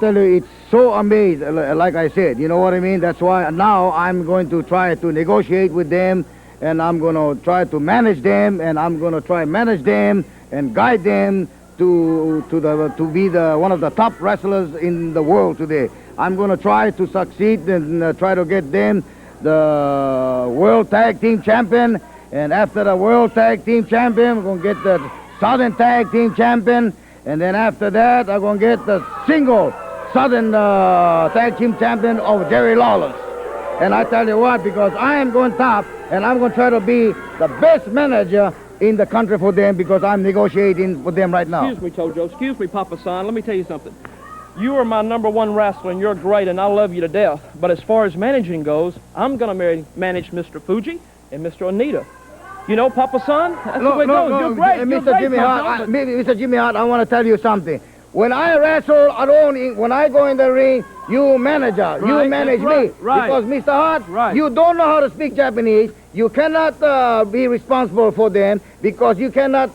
tell you, it's so amazing, like I said, you know what I mean? That's why now I'm going to try to negotiate with them, and I'm going to try to manage them, and I'm going to try manage them and guide them to be one of the top wrestlers in the world today. I'm going to try to succeed and try to get them the World Tag Team Champion, and after the World Tag Team Champion, we're going to get the Southern Tag Team Champion, and then after that, I'm going to get the single Southern Tag Team Champion of Jerry Lawless. And I tell you what, because I am going top, and I'm going to try to be the best manager in the country for them, because I'm negotiating with them right now. Excuse me, Tojo. Excuse me, Papa San. Let me tell you something. You are my #1 wrestler, and you're great, and I love you to death. But as far as managing goes, I'm going to manage Mr. Fuji and Mr. Onita. You know, Papa San? That's the way it goes. You're great. Mr. Jimmy Hart, Mr. Jimmy Hart, I want to tell you something. When I wrestle alone, when I go in the ring, you manager, you manage me. Right. Because, Mr. Hart, you don't know how to speak Japanese. You cannot be responsible for them, because you cannot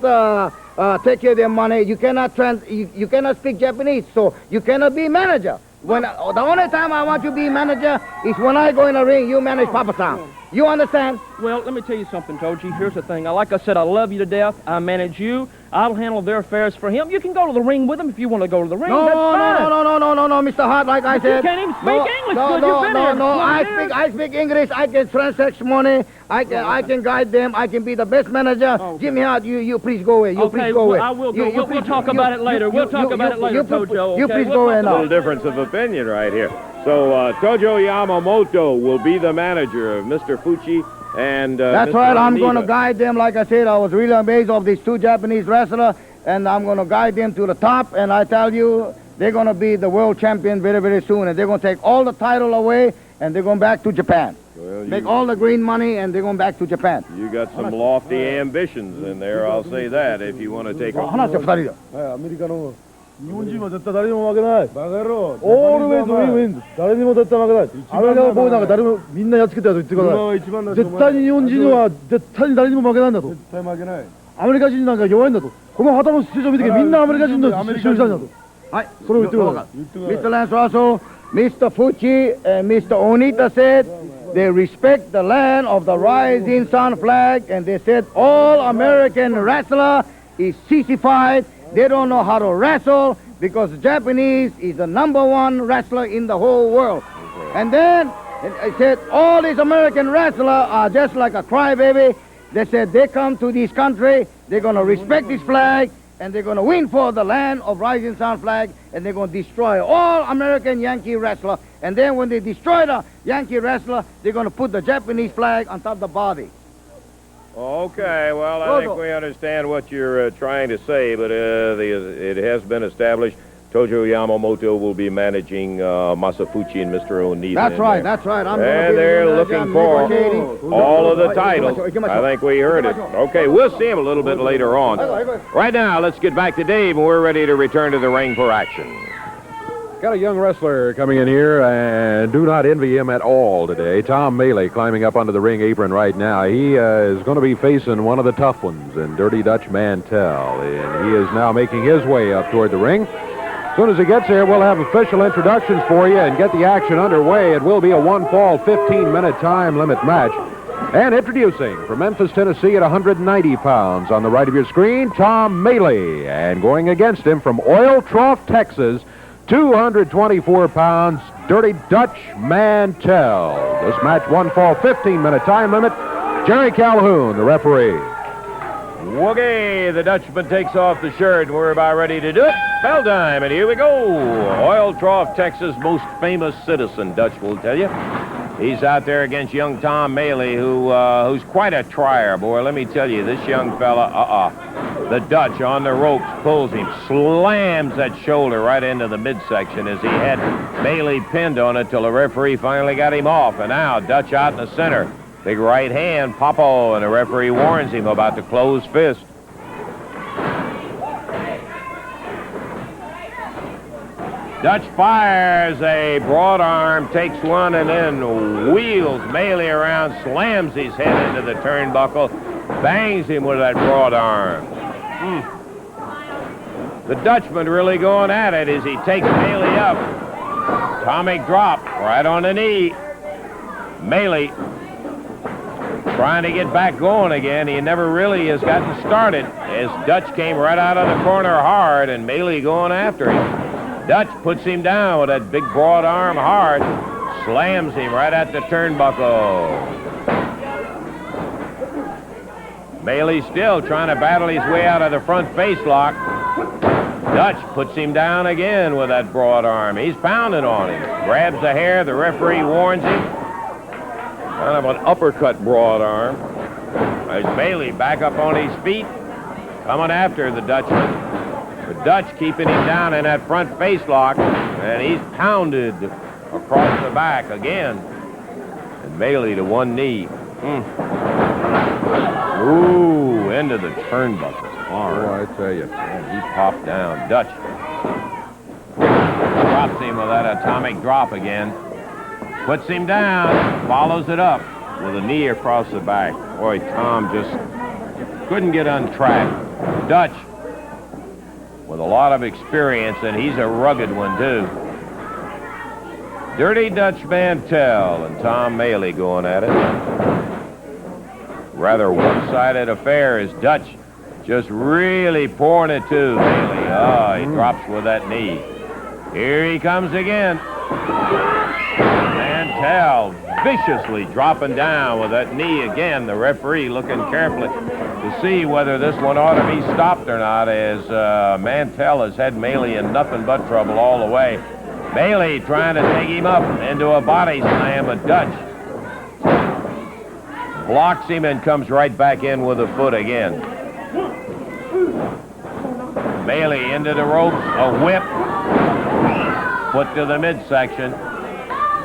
take care of their money. You cannot you cannot speak Japanese, so you cannot be manager. When the only time I want you to be manager is when I go in the ring, you manage Papa San. You understand? Well, let me tell you something, Toji. Here's the thing. Like I said, I love you to death. I manage you. I'll handle their affairs for him. You can go to the ring with him if you want to go to the ring. No, That's fine. no, Mr. Hart, like I said. You can't even speak English. I speak English. I can transact money. I can guide them. I can be the best manager. Okay. Jimmy Hart, you please go away. Please go away. I will go. We'll talk about it later. We'll talk about it later, Tojo. You please go away now. A little difference of opinion right here. So Tojo Yamamoto will be the manager of Mr. Fuji and That's Mr. right. I'm Onita. going to guide them. Like I said, I was really amazed of these two Japanese wrestlers, and I'm going to guide them to the top. And I tell you, they're going to be the world champion very, very soon. And they're going to take all the title away, and they're going back to Japan. Well, make all the green money, and they're going back to Japan. You got some lofty ambitions in there, I'll say that, if you want to take a... アメリカの日本人は絶対誰にも負けない。バカ野郎。オールウェイズウィンウィン。誰にも絶対負けない。アメリカのボーイなんか誰もみんなやっつけたやつ言ってください。絶対に日本人は絶対に誰にも負けないんだと。絶対負けない。アメリカ人なんか弱いんだと。この旗の出場見てみんなアメリカ人の出場したんだと。はい。それを言ってください。Mr. Lance Russell, Mr. Fuji, and Mr. Onita said they respect the land of the rising sun flag, and they said all American wrestler is sissified. They don't know how to wrestle, because Japanese is the #1 wrestler in the whole world. And then I said all these American wrestlers are just like a crybaby. They said they come to this country, they're going to respect this flag, and they're going to win for the land of rising sun flag, and they're going to destroy all American Yankee wrestler. And then when they destroy the Yankee wrestler, they're going to put the Japanese flag on top of the body. Okay, well, I think we understand what you're trying to say, but it has been established Tojo Yamamoto will be managing Masafuchi and Mr. Onita. That's right, that's right. And they're looking for all of the titles. I think we heard it. Okay, we'll see him a little bit later on. Right now, let's get back to Dave, and we're ready to return to the ring for action. Got a young wrestler coming in here, and do not envy him at all today. Tom Maley climbing up onto the ring apron right now. He is going to be facing one of the tough ones in Dirty Dutch Mantell, and he is now making his way up toward the ring. As soon as he gets here, we'll have official introductions for you and get the action underway. It will be a one-fall, 15-minute time limit match. And introducing from Memphis, Tennessee at 190 pounds on the right of your screen, Tom Maley. And going against him from Oil Trough, Texas, 224 pounds, Dirty Dutch Mantell. This match, one fall, 15-minute time limit. Jerry Calhoun, the referee. Okay, the Dutchman takes off the shirt, and we're about ready to do it. Bell time, and here we go. Oil Trough, Texas, most famous citizen, Dutch will tell you. He's out there against young Tom Maley, who's quite a trier, boy. Let me tell you, this young fella, the Dutch on the ropes, pulls him, slams that shoulder right into the midsection as he had Maley pinned on it till the referee finally got him off. And now Dutch out in the center. Big right hand, Popo, and the referee warns him about the closed fist. Dutch fires a broad arm, takes one, and then wheels Maley around, slams his head into the turnbuckle, bangs him with that broad arm. The Dutchman really going at it as he takes Maley up. Atomic drop right on the knee. Maley trying to get back going again. He never really has gotten started as Dutch came right out of the corner hard and Maley going after him. Dutch puts him down with that big broad arm hard. Slams him right at the turnbuckle. Maley still trying to battle his way out of the front face lock. Dutch puts him down again with that broad arm. He's pounding on him. Grabs the hair. The referee warns him. Kind of an uppercut broad arm. There's Maley back up on his feet. Coming after the Dutchman. The Dutch keeping him down in that front face lock. And he's pounded across the back again. And Maley to one knee. Ooh, into the turnbuckle. Oh, I tell you. And he popped down. Dutch drops him with that atomic drop again. Puts him down. Follows it up with a knee across the back. Boy, Tom just couldn't get untracked. Dutch with a lot of experience, and he's a rugged one, too. Dirty Dutch Mantell and Tom Maley going at it. Rather one-sided affair as Dutch just really pouring it to Maley. Oh, he drops with that knee. Here he comes again. Mantell viciously dropping down with that knee again. The referee looking carefully to see whether this one ought to be stopped or not, as Mantell has had Maley in nothing but trouble all the way. Maley trying to take him up into a body slam, but Dutch blocks him and comes right back in with a foot again. Maley into the ropes, a whip, foot to the midsection.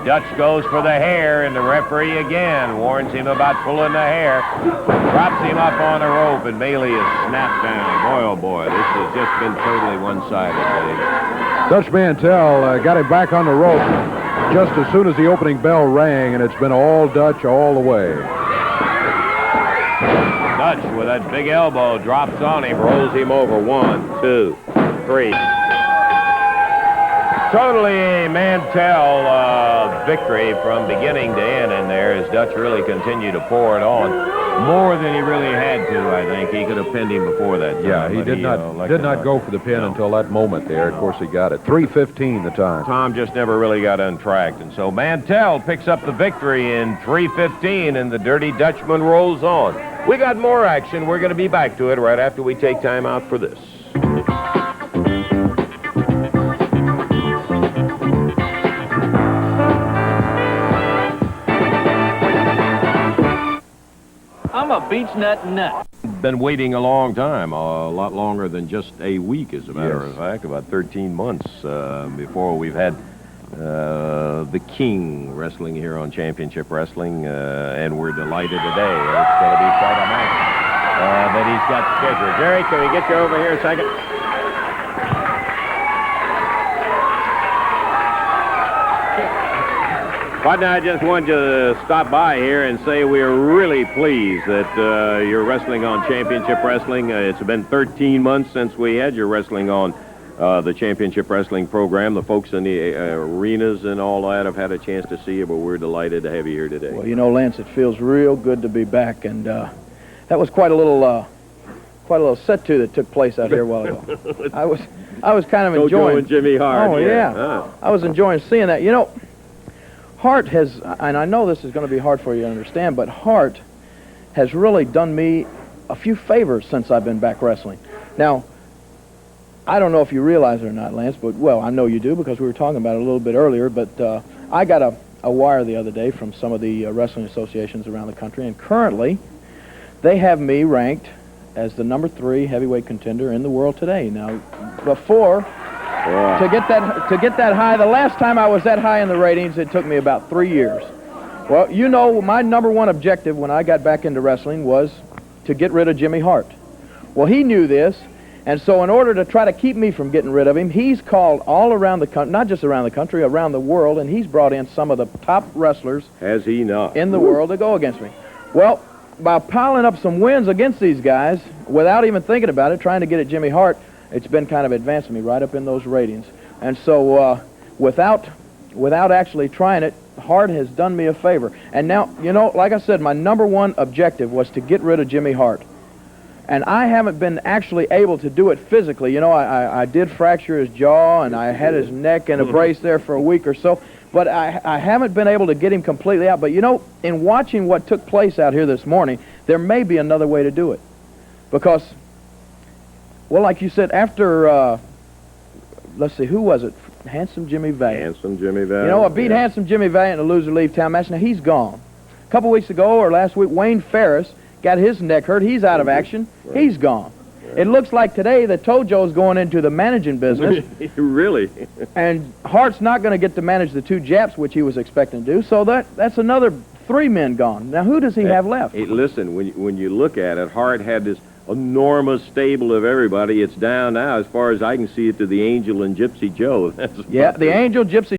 Dutch goes for the hair, and the referee again warns him about pulling the hair. Drops him up on the rope, and Maley is snapped down. Boy, oh boy, this has just been totally one-sided. Dutch Mantell got him back on the rope just as soon as the opening bell rang, and it's been all Dutch all the way. Dutch with that big elbow drops on him, rolls him over. 1, 2, 3. Totally a Mantell victory from beginning to end in there as Dutch really continued to pour it on. More than he really had to, I think. He could have pinned him before that. Yeah, he did not go for the pin until that moment there. Of course, he got it. 3:15 the time. Tom just never really got untracked. And so Mantell picks up the victory in 3:15, and the Dirty Dutchman rolls on. We got more action. We're going to be back to it right after we take time out for this. I'm a beach nut. Been waiting a long time, a lot longer than just a week, as a matter of fact, about 13 months before we've had the King wrestling here on Championship Wrestling, and we're delighted today. It's going to be quite a match that he's got scheduled. Jerry, can we get you over here a second? But I just wanted you to stop by here and say we are really pleased that you're wrestling on Championship Wrestling. It's been 13 months since we had you wrestling on the Championship Wrestling program. The folks in the arenas and all that have had a chance to see you, but we're delighted to have you here today. Well, you know, Lance, it feels real good to be back, and that was quite a little set-to that took place out here a while ago. I was kind of enjoying. Joe and Jimmy Hart. Oh yeah. I was enjoying seeing that. You know, Hart has, and I know this is going to be hard for you to understand, but Hart has really done me a few favors since I've been back wrestling. Now, I don't know if you realize it or not, Lance, but, well, I know you do because we were talking about it a little bit earlier, but I got a wire the other day from some of the wrestling associations around the country, and currently they have me ranked as the number 3 heavyweight contender in the world today. Now, before... Yeah. To get that high, the last time I was that high in the ratings, it took me about 3 years. Well, you know, my number 1 objective when I got back into wrestling was to get rid of Jimmy Hart. Well, he knew this, and so in order to try to keep me from getting rid of him, he's called all around the country, not just around the country, around the world, and he's brought in some of the top wrestlers Has he not? in the world to go against me. Well, by piling up some wins against these guys, without even thinking about it, trying to get at Jimmy Hart, it's been kind of advancing me right up in those ratings. And so without actually trying it, Hart has done me a favor. And now, you know, like I said, my number one objective was to get rid of Jimmy Hart. And I haven't been actually able to do it physically. You know, I did fracture his jaw, and I had his neck in a brace there for a week or so. But I haven't been able to get him completely out. But, you know, in watching what took place out here this morning, there may be another way to do it. Because, well, like you said, after, let's see, who was it? Handsome Jimmy Valiant. Handsome Jimmy Valiant. You know, I beat Handsome Jimmy Valiant in a loser-leave town match. Now, he's gone. A couple weeks ago or last week, Wayne Ferris got his neck hurt. He's out of action. Right. He's gone. Right. It looks like today that Tojo's going into the managing business. Really? And Hart's not going to get to manage the two Japs, which he was expecting to do. So that's another 3 men gone. Now, who does he have left? Hey, listen, when you look at it, Hart had this enormous stable of everybody. It's down now, as far as I can see it, to the Angel and Gypsy Joe. Yeah, the Angel, Gypsy